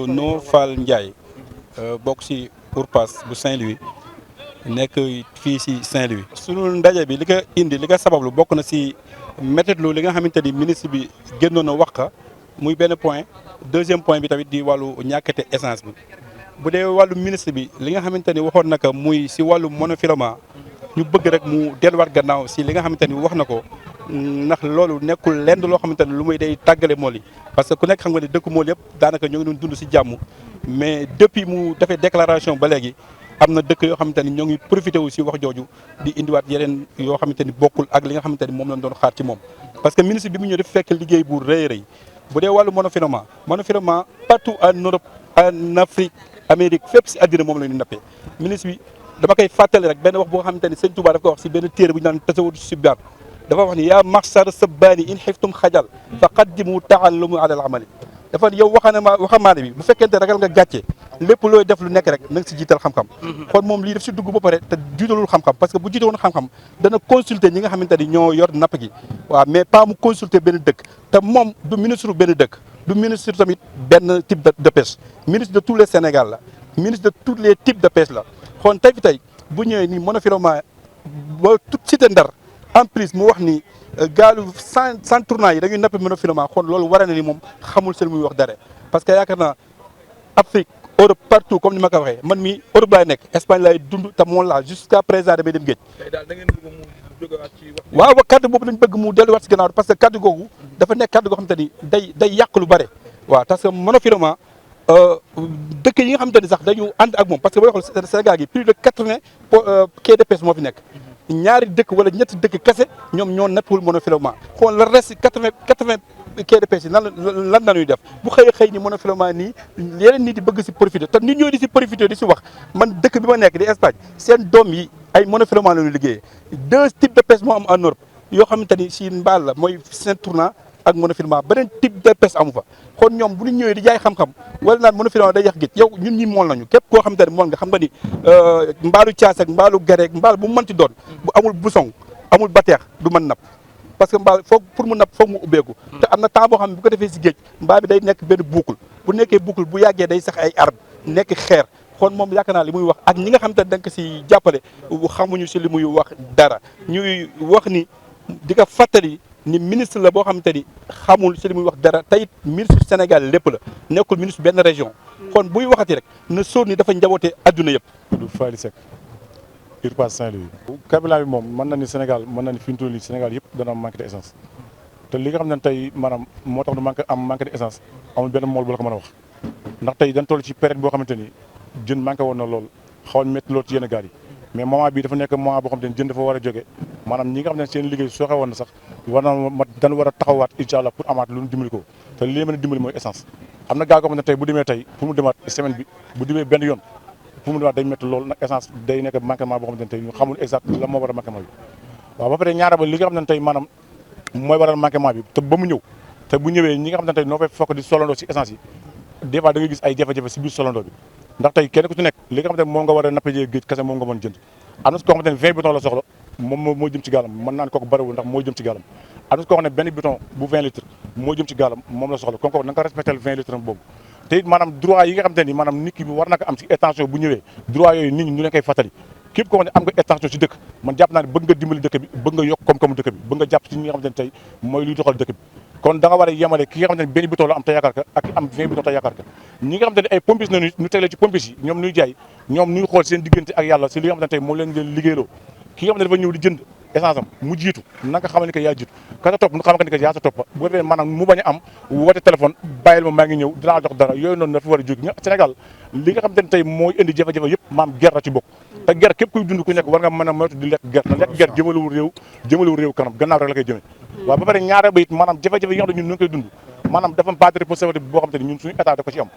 No Fall Ndiaye bokk ci URPAS bu Saint-Louis nekk fii ci Saint-Louis. sunu ndaje bi li ko indi li ko sabablu bokk na ci méthode li nga xamante ni ministre bi génnoon na wax ka muy benn point deuxième point bi tamit di wàllu ñàkkate essence bi. bu dee wàllu ministre bi li nga xamante ni waxoon na ko muy ci wàllu monofilament ñu bëgg rek mu delluwaat gannaaw ci li nga xamante ni wax na ko. ndax loolu nekkul lenn loo xamante ne lu muy day tàggale mool yi parce que ku nekk xam nga ne dëkk mool yëpp daanaka ñoo ngi doon dund ci jàmm mais depuis mu defee déclaration ba léegi am na dëkk yoo xamante ni ñoo ngi profité wu ci wax jooju di indiwaat yeneen yoo xamante ni bokkul ak li nga xamante ni moom lañ doon xaar ci moom. parce que ministre bi mu ñëw def fekk liggéey bu rëy rëy bu dee wàllu monofilament partout en Europe en Afrique Amérique fépp ci àddina moom la ñu nappee ministre bi dama koy fàttali rek benn wax boo xamante ni Sëñ Touba dafa ko wax ci benn téere bu ñu naan tasawudu subaan dafa wax ni yaa maxsar sabbaani in xiftum xajal fa qaddimu taallumu ala al amali dafa yow waxamaane bi bu fekkente ragal nga gàcce lépp looy def lu nekk rek na nga si jiital xam-xam kon moom lii daf si dugg ba pare te jiitalul xam-xam parce que bu jiitaloon xam-xam dana consulter ñi nga xamante ni ñoo yor napp gi waaw mais pas mu consulter benn dëkk te moom du ministre benn dëkk du ministre tamit benn type de pêche ministre de tous les Sénégal la ministre de tous les types de pêche la kon tey fi tey bu ñëwee nii monofilament ba tout cité Ndar en plus mu wax ni gaalu sans tournant yi dañuy napp monofilament kon loolu war na ni moom xamul seen muy wax dara parce que yaakaar naa Afrique Europe partout comme ni ma ko waxee man mi Europe laay nekk Espagne laay dund te moom laa jusqu'à présent damay dem géej. tey daal da ngeen bëgg mu jógewaat ci wax. waaw kaddu boobu lañ bëgg mu delluwaat si gannaaw parce que kaddu googu dafa nekk kaddu goo xamante ni day yàq lu bare. waaw parce que monofilament dëkk yi nga xamante ni sax dañu ànd ak moom parce que booy xool Sénégal gi plus de 80 quai de pêche moo fi nekk. ñaari dëkk wala ñetti dëkk kese ñoom ñoo nappul monofilament kon le reste 80 quai de pêche yi lan la ñuy def bu xëy ni monofilament nii yeneen nit di bëgg si profité te nit ñooy di si profité di si wax man dëkk bi ma nekk di Espagne seen doom yi ay monofilament la ñuy liggéeyee 2 types de pêche moo am en Europe yoo xamante ni si mbaal la mooy seen tournant ak monofilament beneen type de pêche amu fa kon ñoom bu ñu ñëwee di jaay xam-xam wala naan monofilament day yàq géej yow ñun ñi mool nañu képp koo xamante ne mool nga xam nga ni mbaalu caas ak mbaalu gareeg mbaal bu mu mënti doon bu amul bouchon amul bateex du mën napp parce que mbaal foog pour mu napp foog mu ubbeeku te am na temps boo xam ne bu ko defee si géej mbaal bi day nekk benn boucle bu nekkee boucle bu yàggee day sax ay arbre nekk xeer kon moom yaakaar naa li muy wax ak ñi nga xam te ne da nga ko si jàppale xamuñu si li muy wax dara ñuy wax ni di ko fàttali ni ministre la boo xamante ni xamul si li muy wax dara tey ministre Sénégal lépp la nekkul ministre benn région kon buy waxati rek na sóor ni dafa njaboote adduna yëpp. du Faly Seck URPAS Saint-Louis. carburant bi moom mën na ni Sénégal mën na ni fi mu toll nii Sénégal yëpp dana manqué de essence te li nga xam ne tey maanaam moo tax du manqué de essence amul benn mool bu la ko mën a wax ndax tey dañ toll ci période boo xamante ni jën manqué woon na lool xaw a métti lool ci yenn gaal yi mais moment bii dafa nekk moment boo xamante ni jën dafa war a jóge maanaam ñi nga xam ne seen liggéey sooxe woon na sax dañ war a taxawaat incha allah pour amaat lu ñu dimbali ko te li leen mën a dimbali mooy essence am na gaa goo xam ne tey bu demee tey pour mu demaat semaine bi bu demee benn yoon pour mu demaat day métti loolu nag essence day nekk manquement boo xamante ne tey ñu xamul exact la moo war a manquement bi waaw ba pare ñaara ba li nga xam ne tey maanaam mooy waral manquement bi te ba mu ñëw te bu ñëwee ñi nga xam ne tey noo fay fokk di solandoo si essence yi des fois da ngay gis ay jafe-jafe si biir solandoo bi ndax tey kenn ku ci nekk li nga xamante ne moom nga war a nappajee géej kese moom nga mën jënd am na si koo xamante ne 20 bidon la soxla moom moo jëm ci gaalam mën naa ne kooku bariwul ndax moo jëm ci gaalam am na si koo xam ne benn bidon bu 20 litres moo jëm ci gaalam moom la soxla kon kooku na nga ko respecté 20 litres am boobu te it maanaam droit yi nga xamante ne maanaam nit ki war na ko am si extension bu ñëwee droit yooyu nit ñi ñu leen koy fàttali képp koo xam ne am nga extension si dëkk man jàpp naa ne bëgg nga dimbali dëkk bi bëgg nga yokk koom-koomu dëkk bi bëgg nga jàpp si ñi nga xamante ne tey mooy luy doxal dëkk bi kon da nga war a yemale ki nga xamante ne benn bidon la am te yaakaar ka ak am 20 bidon te yaakaar ka ñi nga xamante ne ay pompis na ñu tegle ci pompis yi ñoom ñuy jaay ñoom ñuy xool seen diggante ak yàlla si li nga xamante ne tey moom leen liggéeyloo ki nga xam ne dafa ñëw di jënd essence am mu jiitu na nga xamal ni que yaa jiitu ka sa topp nu xamal ni que yaa sa topp bu defee maanaam mu bañ a am woote téléphone bàyyil ma maa ngi ñëw dinaa jox dara yooyu noonu dafa war a jóg Sénégal li nga xamante ne tey mooy indi jafe-jafe yëpp maam ger la ci bokk te ger képp kuy dund ku nekk war nga mën a moytu di lekk ger na lekk ger jëmalewul réew kanam gannaaw rek la koy jëmee waaw ba pare ñaare ba it maanaam jafe-jafe yi nga xam ne ñun ñu ngi koy dund maanaam dafa pas de responsabilité boo xamante ne ñun suñu état da ko ci am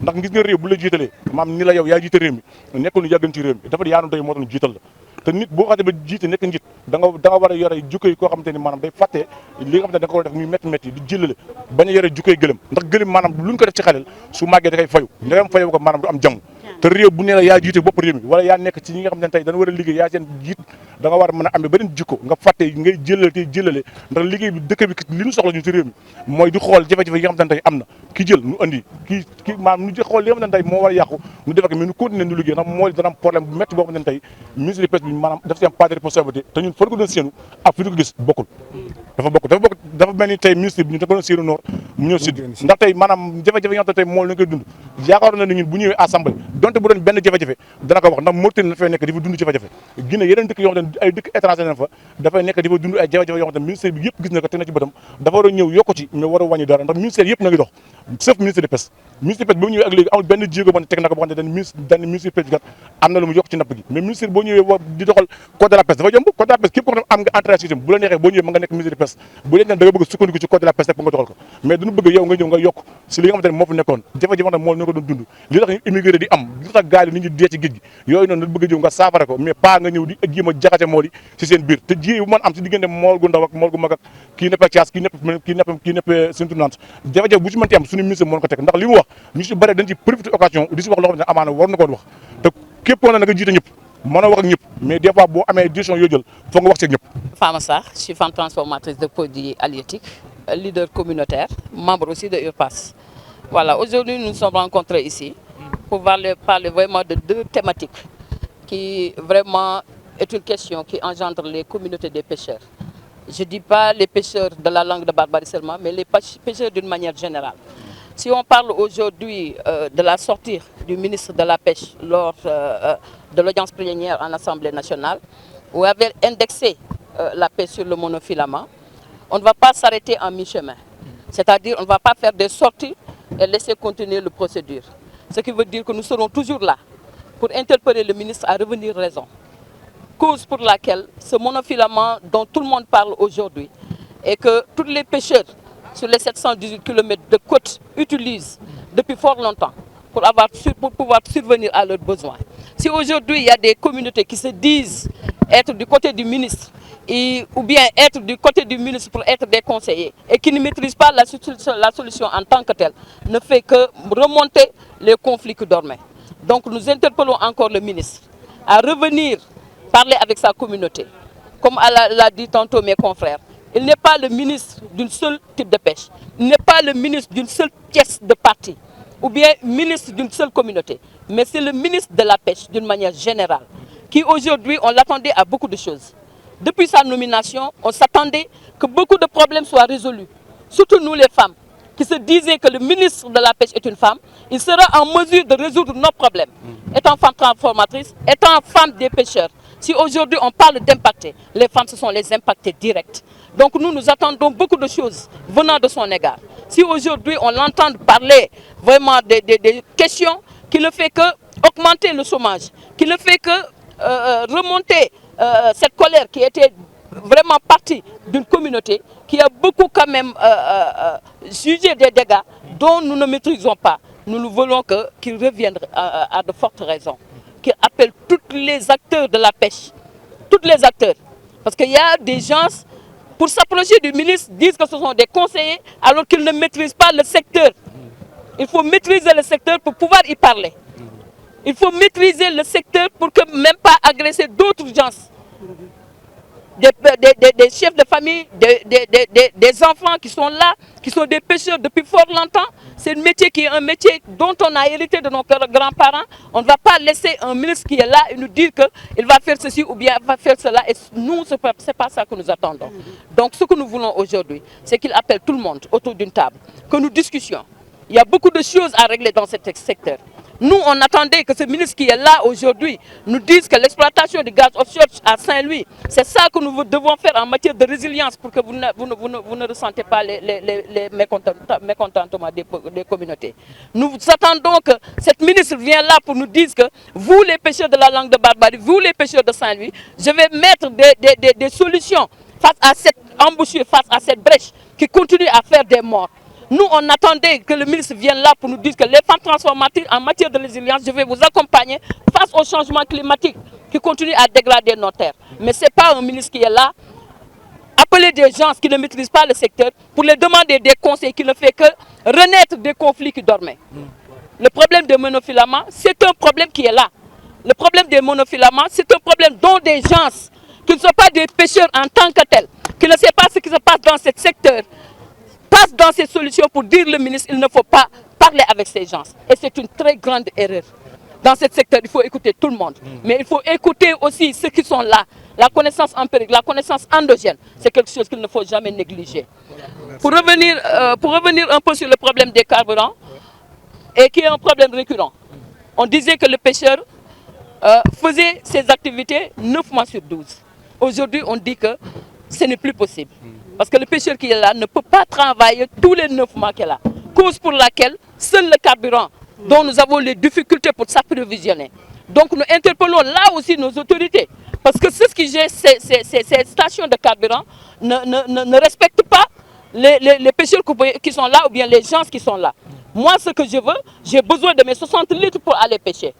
ndax gis nga réew bu la jiitalee maam ni la yow yaa jiite réew mi nekkul nu yàggan ci réew mi dafa yaanu doy moo tax ñu jiital la te nit boo xamante ba jiite nekk njit da nga war a yore jukko yi koo xamante ni maanaam day fàtte li nga xamante ne da nga ko def muy métti di jëlale bañ a yore jukkoy gëlëm ndax gëlëm maanaam luñ ko def ci xalel su màggee da koy fayu ndegam fayu ko maanaam du am jàmm te réew bu ne la yaa jiite bopp réew mi wala yaa nekk ci ñi nga xam ne tey dañu war a liggéey yaa seen jiit da nga war a mën a amee beneen jikko nga fàtte ngay jëlale ndax liggéey bi dëkk bi li ñu soxla ñun ci réew mi mooy di xool jafe-jafe yi nga xam ne tey am na ki jël nu andi kii maanaam nu xool li nga xam ne tey moo war a yàqu nu defak mais nu continuer nu liggéey ndax mooy dana am problème bu métti boo xam ne tey ministre de pêche bi maanaam daf ci am pas de responsabilité te ñun fa ko doon séenu ak fi ñu ko gis bokkul dafa mel ni tey ministre bi ñu da ko doon séenu nord mu ñëw sud ndax tey maanaam jafe-jafe yi nga xam ne tey moom la ñu koy dund yaakaar na ne ñun bu ñëwee assemblée donte bu doon benn jafe-jafe dana ko wax ndax Mauritanie dafay nekk di fa dund jafe-jafe Guinée yeneen dëkk yoo xam ne ay dëkk étranger na fa dafay nekk di fa dund ay jafe-jafe yoo xam ne ministère bi yëpp gis na ko te na ci bëtam dafa war a ñëw yokku ci mais war a wàññi dara ndax ministère yëpp na ngi dox sauf ministre de pêche ministre de pêche boo ñëwee ak léegi amul benn jéego boo ne teg na ko boo xam ne dañ ministre de pêche kat am na lu mu yokk ci napp gi mais ministre boo ñëwee di doxal code de la pêche dafa jomb code de la pêche képp ko xam ne am nga entrée système bu la neexee boo ñëwee ma nga nekk ministre de pêche bu leen da nga bëgg sukkandiku ci code de la pêche rek pour nga doxal ko mais duñu bëgg yow nga ñëw nga yokk si li nga xamante ne moo fi nekkoon jafe-jafe moo ñu ko doon dund li tax ñu immigré di am li tax gaal yi nit ñi dee ci géej gi yooyu noonu dañu bëgg ñëw nga saafara ko mais pas nga ñëw di jéem a jaxase mool yi si seen biir te jiyee bu mën am si diggante mool gu ndaw ak mool gu mag ak kii neppe Thiass kii neppe Sinthiou Nante jafe-jafe bu si mënti am suñu ministre moo ko teg ndax li mu wax ñu si bëri dañ ci profité occasion di si wax loo xam ne amaana war na ko wax te képp koo ne na nga jiite ñëpp mën a wax ak ñëpp mais des fois boo amee décision yoo jël foog nga wax ci ak ñëpp. Fama Sarr, je suis femme transformatrice de produits halieutiques, leader communautaire, membre aussi de URPAS. Voilà, aujourd'hui nous nous sommes rencontrés ici pour parler vraiment de deux thématiques qui vraiment est une question qui engendre les communautés des pêcheurs. Je ne dis pas les pêcheurs de la langue de Barbarie seulement, mais les pêcheurs d'une manière générale. Si on parle aujourd'hui de la sortie du ministre de la Pêche lors de l'audience plénière en Assemblée nationale, où il avait indexé la pêche sur le monofilament, on ne va pas s'arrêter en mi-chemin. C'est-à-dire on ne va pas faire des sorties et laisser continuer la procédure. Ce qui veut dire que nous serons toujours là pour interpeller le ministre à revenir raison. Cause pour laquelle ce monofilament dont tout le monde parle aujourd'hui et que tous les pêcheurs sur les 718 km de côte utilisent depuis fort longtemps pour pouvoir survenir à leurs besoins. Si aujourd'hui il y a des communautés qui se disent être du côté du ministre ou bien être du côté du ministre pour être des conseillers et qui ne maîtrisent pas la solution en tant que telle, ne fait que remonter les conflits qui dormaient. Donc nous interpellons encore le ministre à revenir parler avec sa communauté. Comme l'a dit tantôt mes confrères, il n'est pas le ministre d'un seul type de pêche, il n'est pas le ministre d'une seule pièce de parti ou bien ministre d'une seule communauté, mais c'est le ministre de la pêche d'une manière générale qui aujourd'hui on l'attendait à beaucoup de choses. Depuis sa nomination, on s'attendait que beaucoup de problèmes soient résolus, surtout nous les femmes qui se disaient que le ministre de la pêche est une femme, il sera en mesure de résoudre nos problèmes. Étant femme transformatrice, étant femme des pêcheurs, si aujourd'hui on parle d'impacter, les femmes ce sont les impactés directs. Donc nous attendons beaucoup de choses venant de son égard. Si aujourd'hui on l'entend parler vraiment des questions qui ne fait que augmenter le chômage, qui ne fait que remonter cette colère qui était vraiment partie d'une communauté qui a beaucoup quand même jugé des dégâts dont nous ne maîtrisons pas. Nous voulons qu'il revienne à de fortes raisons, qu'il appelle tous les acteurs de la pêche, tous les acteurs. Parce qu'il y a des gens, pour s'approcher du ministre, disent que ce sont des conseillers alors qu'ils ne maîtrisent pas le secteur. Il faut maîtriser le secteur pour pouvoir y parler. Il faut maîtriser le secteur pour que même pas agresser d'autres gens. Des chefs de famille, des enfants qui sont là, qui sont des pêcheurs depuis fort longtemps. C'est un métier qui est un métier dont on a hérité de nos grands-parents. On ne va pas laisser un ministre qui est là et nous dire qu'il va faire ceci ou bien il va faire cela. Et nous, ce n'est pas ça que nous attendons. Donc ce que nous voulons aujourd'hui, c'est qu'il appelle tout le monde autour d'une table, que nous discutions. Il y a beaucoup de choses à régler dans ce secteur. Nous, on attendait que ce ministre qui est là aujourd'hui nous dise que l'exploitation du gaz offshore à Saint-Louis, c'est ça que nous devons faire en matière de résilience pour que vous ne ressentez pas les mécontentements des communautés. Nous attendons que cette ministre vienne là pour nous dire que vous, les pêcheurs de la langue de Barbarie, vous, les pêcheurs de Saint-Louis, je vais mettre des solutions face à cette embouchure, face à cette brèche qui continue à faire des morts. Nous, on attendait que le ministre vienne là pour nous dire que les femmes transformatrices en matière de résilience, je vais vous accompagner face au changement climatique qui continue à dégrader nos terres. Mais ce n'est pas un ministre qui est là, appeler des gens qui ne maîtrisent pas le secteur pour les demander des conseils qui ne fait que renaître des conflits qui dormaient. le problème des monofilaments, c'est un problème qui est là. Le problème des monofilaments, c'est un problème dont des gens qui ne sont pas des pêcheurs en tant que tels, qui ne savent pas ce qui se passe dans ce secteur, passent dans ces solutions pour dire au ministre, il ne faut pas parler avec ces gens. Et c'est une très grande erreur. Dans ce secteur, il faut écouter tout le monde. Mais il faut écouter aussi ceux qui sont là. La connaissance empirique, la connaissance endogène, c'est quelque chose qu'il ne faut jamais négliger. Pour revenir un peu sur le problème des carburants, et qui est un problème récurrent, on disait que le pêcheur faisait ses activités 9 mois sur 12. Aujourd'hui, on dit que ce n'est plus possible. Parce que le pêcheur qui est là ne peut pas travailler tous les 9 mois qu'il a. Cause pour laquelle seul le carburant, dont nous avons les difficultés pour s'approvisionner. Donc nous interpellons là aussi nos autorités. Parce que ceux qui gèrent ces stations de carburant ne respectent pas les pêcheurs qui sont là ou bien les gens qui sont là. Moi, ce que je veux, j'ai besoin de mes 60 litres pour aller pêcher.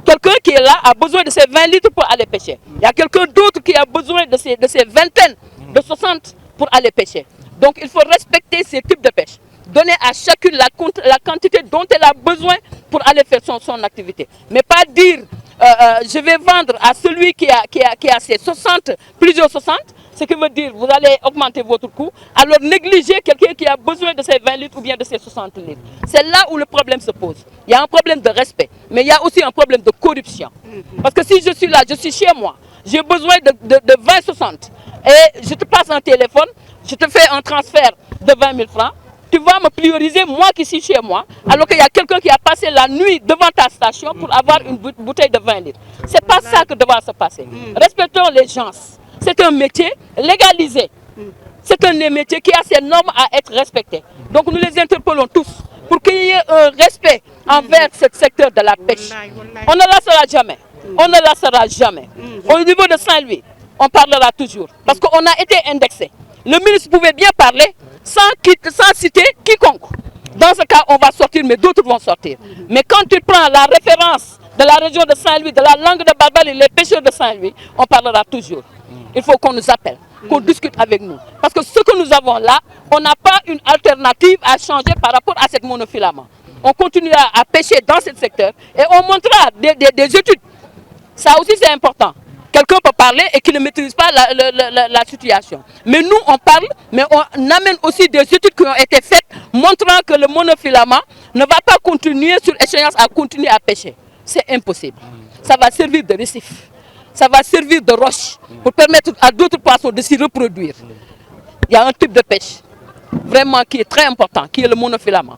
Quelqu'un qui est là a besoin de ses 20 litres pour aller pêcher. Il y a quelqu'un d'autre qui a besoin de ses vingtaines de 60 pour aller pêcher. Donc il faut respecter ces types de pêche. Donner à chacune la quantité dont elle a besoin pour aller faire son activité. Mais pas dire, je vais vendre à celui qui a ses 60, plusieurs 60, ce qui veut dire vous allez augmenter votre coût, alors négliger quelqu'un qui a besoin de ses 20 litres ou bien de ses 60 litres. C'est là où le problème se pose. Il y a un problème de respect, mais il y a aussi un problème de corruption. Parce que si je suis là, je suis chez moi, j'ai besoin de 20-60 et je te passe un téléphone, je te fais un transfert de 20 000 francs, tu vas me prioriser moi qui suis chez moi, alors qu'il y a quelqu'un qui a passé la nuit devant ta station pour avoir une bouteille de 20 litres. Ce n'est pas ça que doit se passer. Respectons les gens. C'est un métier légalisé. C'est un métier qui a ses normes à être respecté. Donc nous les interpellons tous pour qu'il y ait un respect envers ce secteur de la pêche. On ne laissera jamais. On ne laissera jamais. Au niveau de Saint-Louis, on parlera toujours. Parce qu'on a été indexé. Le ministre pouvait bien parler sans citer quiconque. Dans ce cas, on va sortir, mais d'autres vont sortir. Mais quand tu prends la référence de la région de Saint-Louis, de la langue de Barbali, les pêcheurs de Saint-Louis, on parlera toujours. Il faut qu'on nous appelle, qu'on discute avec nous. Parce que ce que nous avons là, on n'a pas une alternative à changer par rapport à cette monofilament. On continuera à pêcher dans ce secteur et on montrera des études. Ça aussi c'est important. Quelqu'un peut parler et qui ne maîtrise pas la situation. Mais nous, on parle, mais on amène aussi des études qui ont été faites montrant que le monofilament ne va pas continuer sur échéance à continuer à pêcher. C'est impossible. Ça va servir de récif. Ça va servir de roche pour permettre à d'autres poissons de s'y reproduire. Il y a un type de pêche vraiment qui est très important, qui est le monofilament.